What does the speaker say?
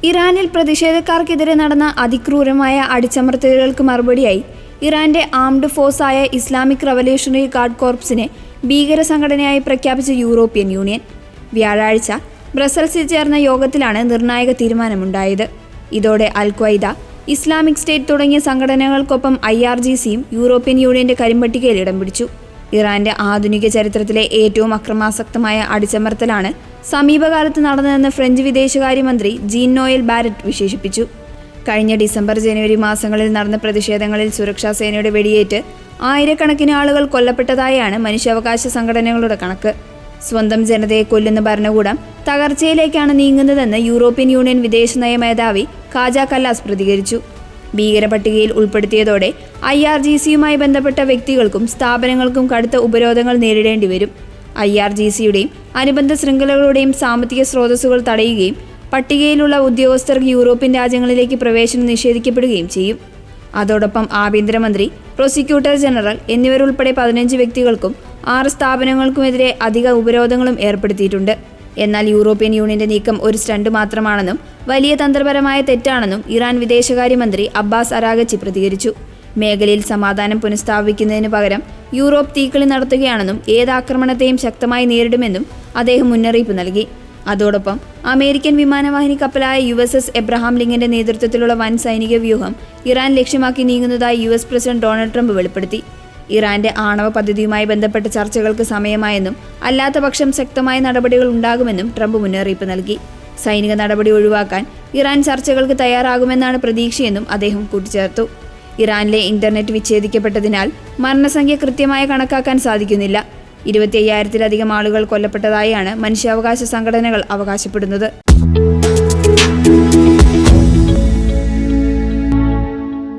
ഇറാനിൽ പ്രതിഷേധക്കാർക്കെതിരെ നടന്ന അതിക്രൂരമായ അടിച്ചമർത്തലുകൾക്ക് മറുപടിയായി ഇറാന്റെ ആംഡ് ഫോഴ്സായ ഇസ്ലാമിക് റവല്യൂഷണറി ഗാർഡ് കോർപ്സിനെ ഭീകര സംഘടനയായി പ്രഖ്യാപിച്ച യൂറോപ്യൻ യൂണിയൻ. വ്യാഴാഴ്ച ബ്രസൽസിൽ ചേർന്ന യോഗത്തിലാണ് നിർണായക തീരുമാനമുണ്ടായത്. ഇതോടെ അൽ ഖ്വയ്ദ, ഇസ്ലാമിക് സ്റ്റേറ്റ് തുടങ്ങിയ സംഘടനകൾക്കൊപ്പം IRGCയും യൂറോപ്യൻ യൂണിയന്റെ കരിമ്പട്ടികയിൽ ഇടം പിടിച്ചു. ഇറാന്റെ ആധുനിക ചരിത്രത്തിലെ ഏറ്റവും അക്രമാസക്തമായ അടിച്ചമർത്തലാണ് സമീപകാലത്ത് നടന്നതെന്ന് ഫ്രഞ്ച് വിദേശകാര്യമന്ത്രി ജീൻ നോയൽ ബാരറ്റ് വിശേഷിപ്പിച്ചു. കഴിഞ്ഞ ഡിസംബർ ജനുവരി മാസങ്ങളിൽ നടന്ന പ്രതിഷേധങ്ങളിൽ സുരക്ഷാ സേനയുടെ വെടിയേറ്റ് ആയിരക്കണക്കിന് ആളുകൾ കൊല്ലപ്പെട്ടതായാണ് മനുഷ്യാവകാശ സംഘടനകളുടെ കണക്ക്. സ്വന്തം ജനതയെ കൊല്ലുന്ന ഭരണകൂടം തകർച്ചയിലേക്കാണ് നീങ്ങുന്നതെന്ന് യൂറോപ്യൻ യൂണിയൻ വിദേശനയ മേധാവി ഖാജ കല്ലാസ് പ്രതികരിച്ചു. ഭീകരപട്ടികയിൽ ഉൾപ്പെടുത്തിയതോടെ IRGCയുമായി ബന്ധപ്പെട്ട വ്യക്തികൾക്കും സ്ഥാപനങ്ങൾക്കും കടുത്ത ഉപരോധങ്ങൾ നേരിടേണ്ടി വരും. IRGCയുടെയും അനുബന്ധ ശൃംഖലകളുടെയും സാമ്പത്തിക സ്രോതസ്സുകൾ തടയുകയും പട്ടികയിലുള്ള ഉദ്യോഗസ്ഥർക്ക് യൂറോപ്യൻ രാജ്യങ്ങളിലേക്ക് പ്രവേശനം നിഷേധിക്കപ്പെടുകയും ചെയ്യും. അതോടൊപ്പം ആഭ്യന്തരമന്ത്രി, പ്രോസിക്യൂട്ടർ ജനറൽ എന്നിവരുൾപ്പെടെ 15 വ്യക്തികൾക്കും 6 സ്ഥാപനങ്ങൾക്കുമെതിരെ അധിക ഉപരോധങ്ങളും ഏർപ്പെടുത്തിയിട്ടുണ്ട്. എന്നാൽ യൂറോപ്യൻ യൂണിയന്റെ നീക്കം ഒരു സ്റ്റണ്ട് മാത്രമാണെന്നും വലിയ തന്ത്രപരമായ തെറ്റാണെന്നും ഇറാൻ വിദേശകാര്യമന്ത്രി അബ്ബാസ് അരാഗച്ചി പ്രതികരിച്ചു. മേഖലയിൽ സമാധാനം പുനഃസ്ഥാപിക്കുന്നതിന് പകരം യൂറോപ്പ് തീക്കളി നടത്തുകയാണെന്നും ഏതാക്രമണത്തെയും ശക്തമായി നേരിടുമെന്നും അദ്ദേഹം മുന്നറിയിപ്പ് നൽകി. അതോടൊപ്പം അമേരിക്കൻ വിമാനവാഹിനി കപ്പലായ USS എബ്രഹാം ലിങ്കന്റെ നേതൃത്വത്തിലുള്ള വൻ സൈനിക വ്യൂഹം ഇറാൻ ലക്ഷ്യമാക്കി നീങ്ങുന്നതായി US പ്രസിഡന്റ് ഡൊണാൾഡ് ട്രംപ് വെളിപ്പെടുത്തി. ഇറാന്റെ ആണവ പദ്ധതിയുമായി ബന്ധപ്പെട്ട ചർച്ചകൾക്ക് സമയമായെന്നും അല്ലാത്തപക്ഷം ശക്തമായ നടപടികൾ ഉണ്ടാകുമെന്നും ട്രംപ് മുന്നറിയിപ്പ് നൽകി. സൈനിക നടപടി ഒഴിവാക്കാൻ ഇറാൻ ചർച്ചകൾക്ക് തയ്യാറാകുമെന്നാണ് പ്രതീക്ഷയെന്നും അദ്ദേഹം കൂട്ടിച്ചേർത്തു. ഇറാനിലെ ഇന്റർനെറ്റ് വിച്ഛേദിക്കപ്പെട്ടതിനാൽ മരണസംഖ്യ കൃത്യമായി കണക്കാക്കാൻ സാധിക്കുന്നില്ല. 25,000-ത്തിലധികം ആളുകൾ കൊല്ലപ്പെട്ടതായാണ് മനുഷ്യാവകാശ സംഘടനകൾ അവകാശപ്പെടുന്നത്.